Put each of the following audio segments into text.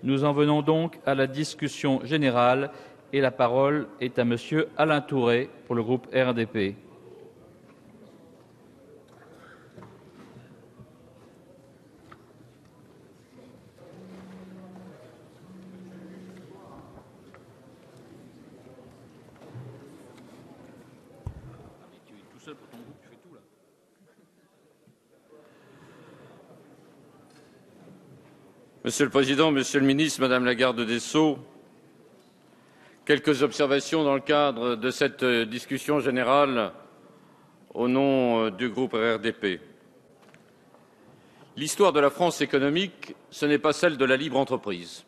Nous en venons donc à la discussion générale et la parole est à Monsieur Alain Tourret pour le groupe RDP. Monsieur le Président, Monsieur le Ministre, Madame la Garde des Sceaux, quelques observations dans le cadre de cette discussion générale au nom du groupe RDP. L'histoire de la France économique, ce n'est pas celle de la libre entreprise.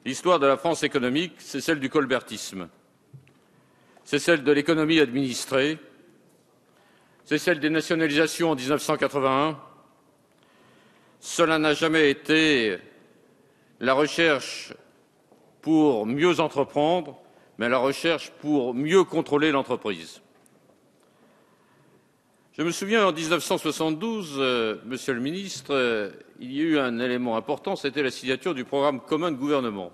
L'histoire de la France économique, c'est celle du colbertisme. C'est celle de l'économie administrée. C'est celle des nationalisations en 1981. Cela n'a jamais été la recherche pour mieux entreprendre, mais la recherche pour mieux contrôler l'entreprise. Je me souviens, en 1972, Monsieur le Ministre, il y a eu un élément important, c'était la signature du programme commun de gouvernement.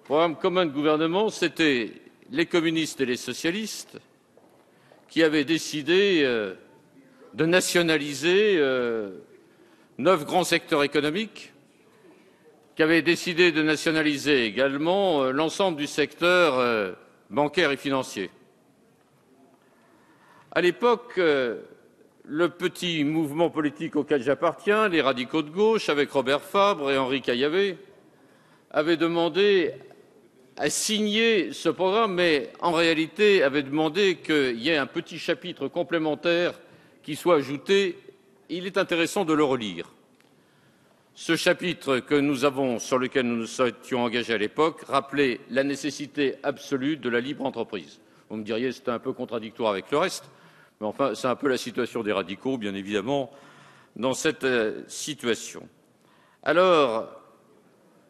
Le programme commun de gouvernement, c'était les communistes et les socialistes qui avaient décidé de nationaliser 9 grands secteurs économiques, qui avaient décidé de nationaliser également l'ensemble du secteur bancaire et financier. À l'époque, le petit mouvement politique auquel j'appartiens, les radicaux de gauche, avec Robert Fabre et Henri Caillavet, avaient demandé à signer ce programme, mais en réalité avaient demandé qu'il y ait un petit chapitre complémentaire qui soit ajouté. Il est intéressant de le relire. Ce chapitre sur lequel nous nous étions engagés à l'époque rappelait la nécessité absolue de la libre entreprise. Vous me diriez que c'était un peu contradictoire avec le reste, mais enfin c'est un peu la situation des radicaux, bien évidemment, dans cette situation. Alors,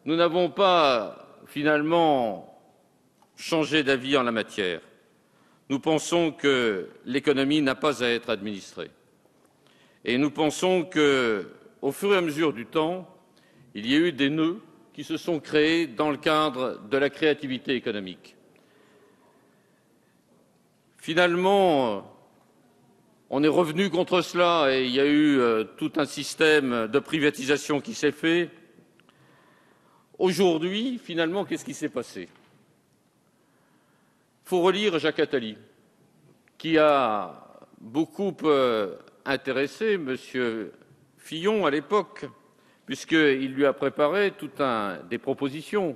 nous n'avons pas finalement changé d'avis en la matière. Nous pensons que l'économie n'a pas à être administrée. Et nous pensons qu'au fur et à mesure du temps, il y a eu des nœuds qui se sont créés dans le cadre de la créativité économique. Finalement, on est revenu contre cela et il y a eu tout un système de privatisation qui s'est fait. Aujourd'hui, finalement, qu'est-ce qui s'est passé? Il faut relire Jacques Attali, qui a beaucoup intéressé M. Fillon à l'époque, puisqu'il lui a préparé des propositions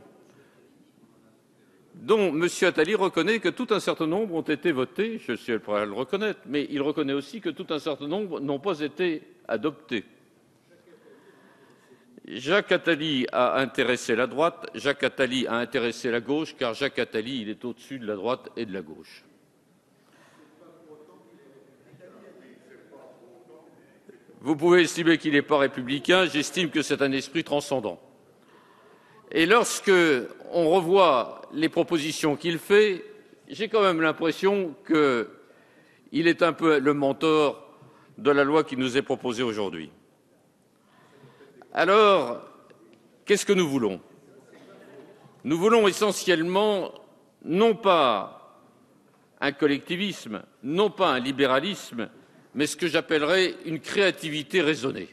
dont M. Attali reconnaît que tout un certain nombre ont été votées, je suis prêt à le reconnaître, mais il reconnaît aussi que tout un certain nombre n'ont pas été adoptées. Jacques Attali a intéressé la droite, Jacques Attali a intéressé la gauche, car Jacques Attali, il est au-dessus de la droite et de la gauche. Vous pouvez estimer qu'il n'est pas républicain, j'estime que c'est un esprit transcendant. Et lorsque on revoit les propositions qu'il fait, j'ai quand même l'impression qu'il est un peu le mentor de la loi qui nous est proposée aujourd'hui. Alors, qu'est-ce que nous voulons? Nous voulons essentiellement non pas un collectivisme, non pas un libéralisme, mais ce que j'appellerais une créativité raisonnée.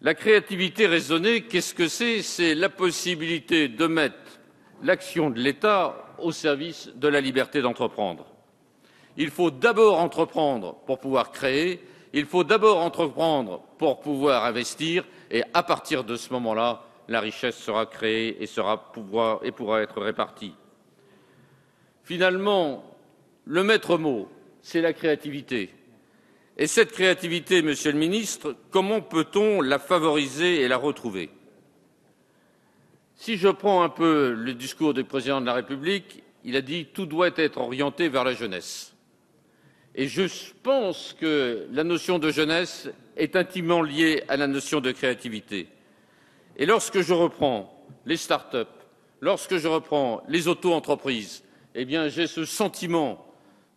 La créativité raisonnée, qu'est-ce que c'est? C'est la possibilité de mettre l'action de l'État au service de la liberté d'entreprendre. Il faut d'abord entreprendre pour pouvoir créer, il faut d'abord entreprendre pour pouvoir investir, et à partir de ce moment-là, la richesse sera créée et pourra être répartie. Finalement, le maître mot, c'est la créativité. Et cette créativité, Monsieur le Ministre, comment peut-on la favoriser et la retrouver? Si je prends un peu le discours du Président de la République, il a dit « tout doit être orienté vers la jeunesse ». Et je pense que la notion de jeunesse est intimement liée à la notion de créativité. Et lorsque je reprends les start-up, lorsque je reprends les auto-entreprises, eh bien j'ai ce sentiment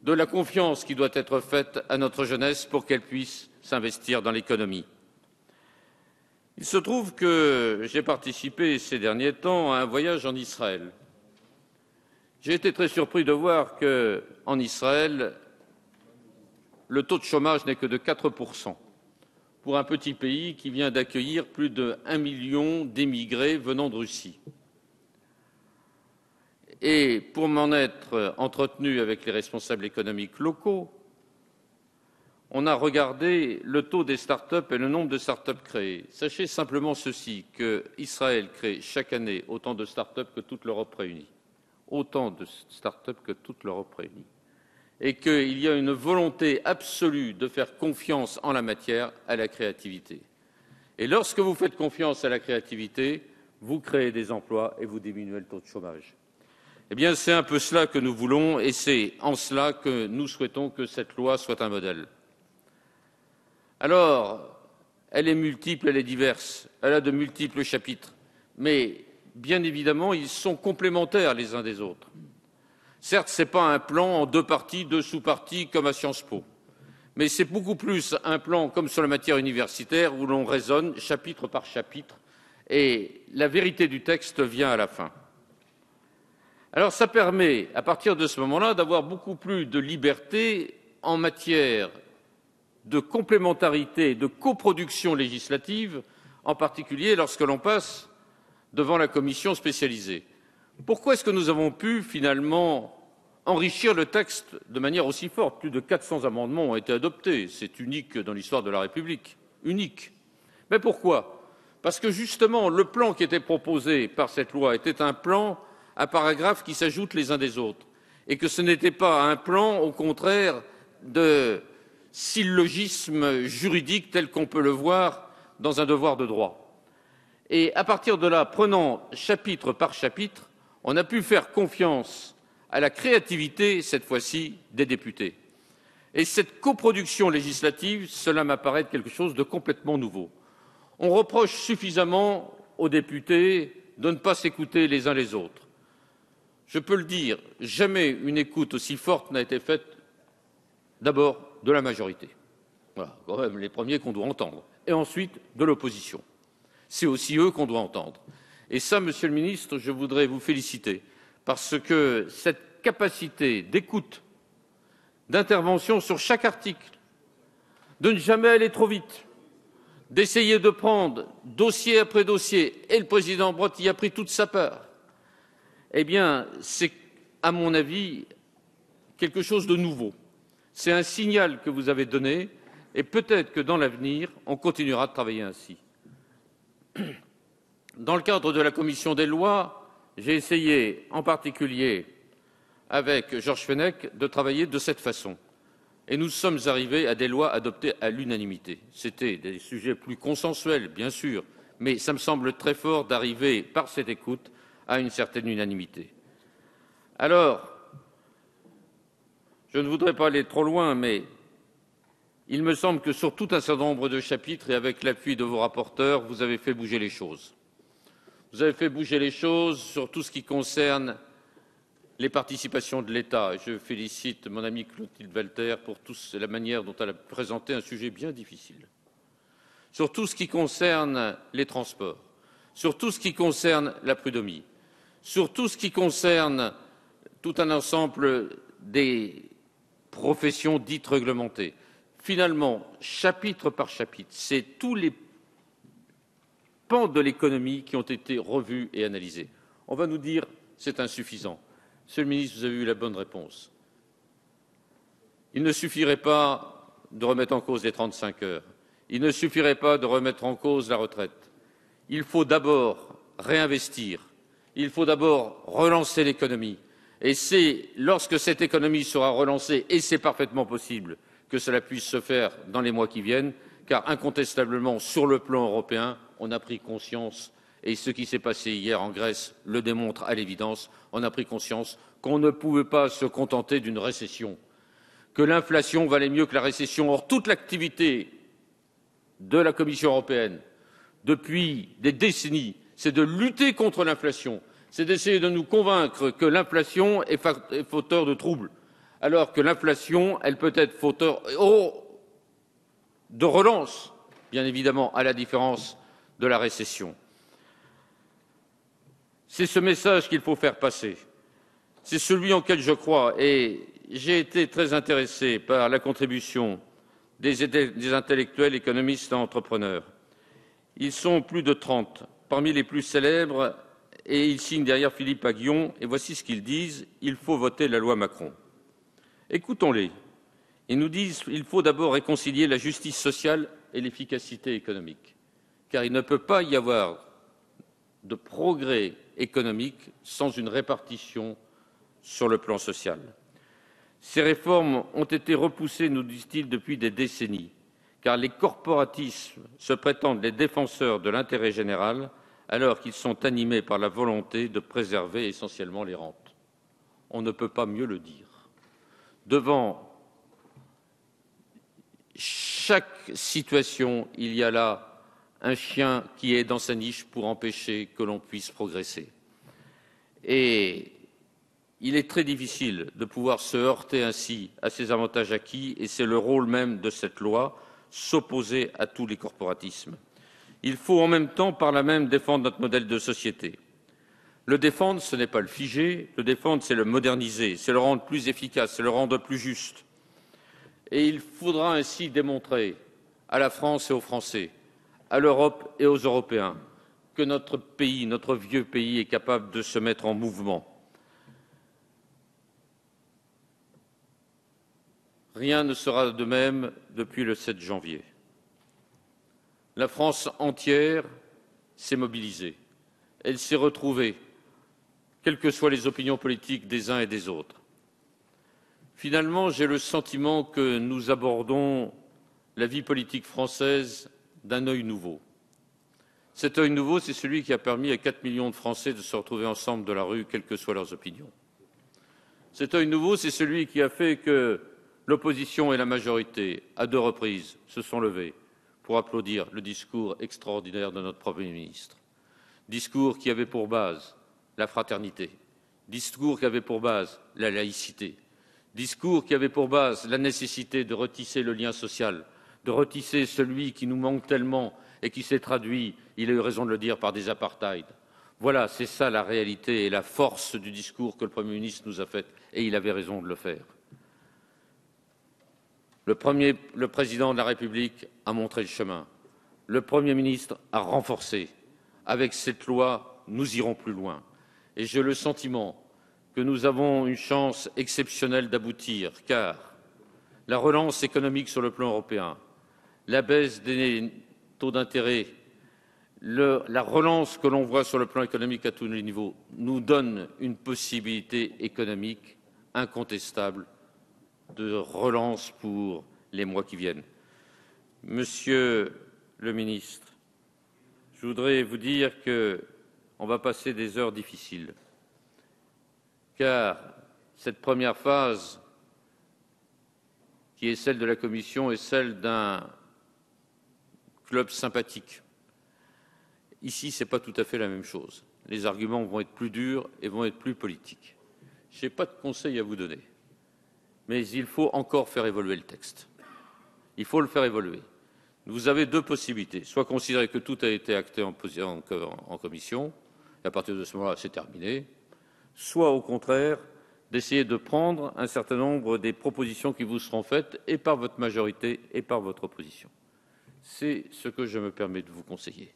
de la confiance qui doit être faite à notre jeunesse pour qu'elle puisse s'investir dans l'économie. Il se trouve que j'ai participé ces derniers temps à un voyage en Israël. J'ai été très surpris de voir qu'en Israël, le taux de chômage n'est que de 4%, pour un petit pays qui vient d'accueillir plus d'1 million d'émigrés venant de Russie. Et pour m'en être entretenu avec les responsables économiques locaux, on a regardé le taux des start-up et le nombre de start-up créées. Sachez simplement ceci, qu'Israël crée chaque année autant de start-up que toute l'Europe réunie. Autant de start-up que toute l'Europe réunie. Et qu'il y a une volonté absolue de faire confiance en la matière à la créativité. Et lorsque vous faites confiance à la créativité, vous créez des emplois et vous diminuez le taux de chômage. Eh bien, c'est un peu cela que nous voulons et c'est en cela que nous souhaitons que cette loi soit un modèle. Alors, elle est multiple, elle est diverse, elle a de multiples chapitres, mais bien évidemment, ils sont complémentaires les uns des autres. Certes, ce n'est pas un plan en 2 parties, 2 sous-parties comme à Sciences Po, mais c'est beaucoup plus un plan comme sur la matière universitaire où l'on raisonne chapitre par chapitre et la vérité du texte vient à la fin. Alors ça permet, à partir de ce moment-là, d'avoir beaucoup plus de liberté en matière de complémentarité, de coproduction législative, en particulier lorsque l'on passe devant la commission spécialisée. Pourquoi est-ce que nous avons pu finalement enrichir le texte de manière aussi forte? Plus de 400 amendements ont été adoptés. C'est unique dans l'histoire de la République. Unique. Mais pourquoi? Parce que justement, le plan qui était proposé par cette loi était un plan à paragraphes qui s'ajoutent les uns des autres. Et que ce n'était pas un plan, au contraire, de syllogisme juridique tel qu'on peut le voir dans un devoir de droit. Et à partir de là, prenant chapitre par chapitre, on a pu faire confiance à la créativité, cette fois-ci, des députés. Et cette coproduction législative, cela m'apparaît quelque chose de complètement nouveau. On reproche suffisamment aux députés de ne pas s'écouter les uns les autres. Je peux le dire, jamais une écoute aussi forte n'a été faite, d'abord, de la majorité. Voilà, quand même les premiers qu'on doit entendre. Et ensuite, de l'opposition. C'est aussi eux qu'on doit entendre. Et ça, Monsieur le Ministre, je voudrais vous féliciter, parce que cette capacité d'écoute, d'intervention sur chaque article, de ne jamais aller trop vite, d'essayer de prendre dossier après dossier, et le président Brottes y a pris toute sa part, eh bien, c'est, à mon avis, quelque chose de nouveau. C'est un signal que vous avez donné, et peut-être que dans l'avenir, on continuera de travailler ainsi. Dans le cadre de la commission des lois, j'ai essayé, en particulier avec Georges Fenech, de travailler de cette façon. Et nous sommes arrivés à des lois adoptées à l'unanimité. C'était des sujets plus consensuels, bien sûr, mais ça me semble très fort d'arriver, par cette écoute, à une certaine unanimité. Alors, je ne voudrais pas aller trop loin, mais il me semble que sur tout un certain nombre de chapitres, et avec l'appui de vos rapporteurs, vous avez fait bouger les choses. Vous avez fait bouger les choses sur tout ce qui concerne les participations de l'État. Je félicite mon amie Clotilde Walter pour la manière dont elle a présenté un sujet bien difficile. Sur tout ce qui concerne les transports, sur tout ce qui concerne la prud'homie, sur tout ce qui concerne tout un ensemble des professions dites réglementées. Finalement, chapitre par chapitre, c'est tous les pans de l'économie qui ont été revus et analysés. On va nous dire c'est insuffisant. Monsieur le ministre, vous avez eu la bonne réponse. Il ne suffirait pas de remettre en cause les 35 heures. Il ne suffirait pas de remettre en cause la retraite. Il faut d'abord réinvestir. Il faut d'abord relancer l'économie. Et c'est lorsque cette économie sera relancée, et c'est parfaitement possible, que cela puisse se faire dans les mois qui viennent, car incontestablement, sur le plan européen, on a pris conscience, et ce qui s'est passé hier en Grèce le démontre à l'évidence, on a pris conscience qu'on ne pouvait pas se contenter d'une récession, que l'inflation valait mieux que la récession. Or, toute l'activité de la Commission européenne, depuis des décennies, c'est de lutter contre l'inflation, c'est d'essayer de nous convaincre que l'inflation est fauteur de troubles, alors que l'inflation, elle peut être fauteur de relance, bien évidemment, à la différence de la récession. C'est ce message qu'il faut faire passer. C'est celui en lequel je crois et j'ai été très intéressé par la contribution des intellectuels, économistes et entrepreneurs. Ils sont plus de 30, parmi les plus célèbres, et ils signent derrière Philippe Aghion, et voici ce qu'ils disent: il faut voter la loi Macron. Écoutons-les. Ils nous disent qu'il faut d'abord réconcilier la justice sociale et l'efficacité économique, car il ne peut pas y avoir de progrès économique sans une répartition sur le plan social. Ces réformes ont été repoussées, nous disent-ils, depuis des décennies, car les corporatismes se prétendent les défenseurs de l'intérêt général, alors qu'ils sont animés par la volonté de préserver essentiellement les rentes. On ne peut pas mieux le dire. Devant chaque situation, il y a là un chien qui est dans sa niche pour empêcher que l'on puisse progresser. Et il est très difficile de pouvoir se heurter ainsi à ces avantages acquis, et c'est le rôle même de cette loi, s'opposer à tous les corporatismes. Il faut en même temps, par là même, défendre notre modèle de société. Le défendre, ce n'est pas le figer, le défendre, c'est le moderniser, c'est le rendre plus efficace, c'est le rendre plus juste. Et il faudra ainsi démontrer à la France et aux Français, à l'Europe et aux Européens, que notre pays, notre vieux pays, est capable de se mettre en mouvement. Rien ne sera de même depuis le 7 janvier. La France entière s'est mobilisée. Elle s'est retrouvée, quelles que soient les opinions politiques des uns et des autres. Finalement, j'ai le sentiment que nous abordons la vie politique française d'un œil nouveau. Cet œil nouveau, c'est celui qui a permis à 4 millions de Français de se retrouver ensemble dans la rue, quelles que soient leurs opinions. Cet œil nouveau, c'est celui qui a fait que l'opposition et la majorité, à 2 reprises, se sont levés pour applaudir le discours extraordinaire de notre Premier ministre. Discours qui avait pour base la fraternité, discours qui avait pour base la laïcité, discours qui avait pour base la nécessité de retisser le lien social, de retisser celui qui nous manque tellement et qui s'est traduit, il a eu raison de le dire, par des apartheids. Voilà, c'est ça la réalité et la force du discours que le Premier ministre nous a fait, et il avait raison de le faire. Le président de la République a montré le chemin. Le Premier ministre a renforcé. Avec cette loi, nous irons plus loin. Et j'ai le sentiment que nous avons une chance exceptionnelle d'aboutir, car la relance économique sur le plan européen, la baisse des taux d'intérêt, la relance que l'on voit sur le plan économique à tous les niveaux, nous donne une possibilité économique incontestable de relance pour les mois qui viennent. Monsieur le ministre, je voudrais vous dire qu'on va passer des heures difficiles, car cette première phase, qui est celle de la Commission, est celle d'un club sympathique. Ici, ce n'est pas tout à fait la même chose. Les arguments vont être plus durs et vont être plus politiques. Je n'ai pas de conseils à vous donner, mais il faut encore faire évoluer le texte. Il faut le faire évoluer. Vous avez 2 possibilités. Soit considérer que tout a été acté en commission, et à partir de ce moment-là, c'est terminé. Soit, au contraire, d'essayer de prendre un certain nombre des propositions qui vous seront faites, et par votre majorité, et par votre opposition. C'est ce que je me permets de vous conseiller,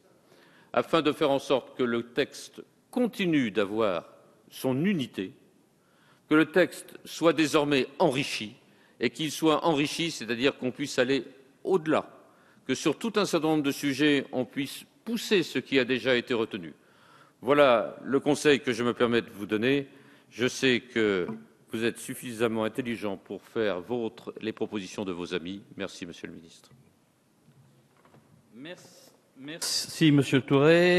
afin de faire en sorte que le texte continue d'avoir son unité, que le texte soit désormais enrichi, et qu'il soit enrichi, c'est-à-dire qu'on puisse aller au-delà, que sur tout un certain nombre de sujets, on puisse pousser ce qui a déjà été retenu. Voilà le conseil que je me permets de vous donner. Je sais que vous êtes suffisamment intelligent pour faire les propositions de vos amis. Merci, Monsieur le ministre. Merci, Monsieur Touré.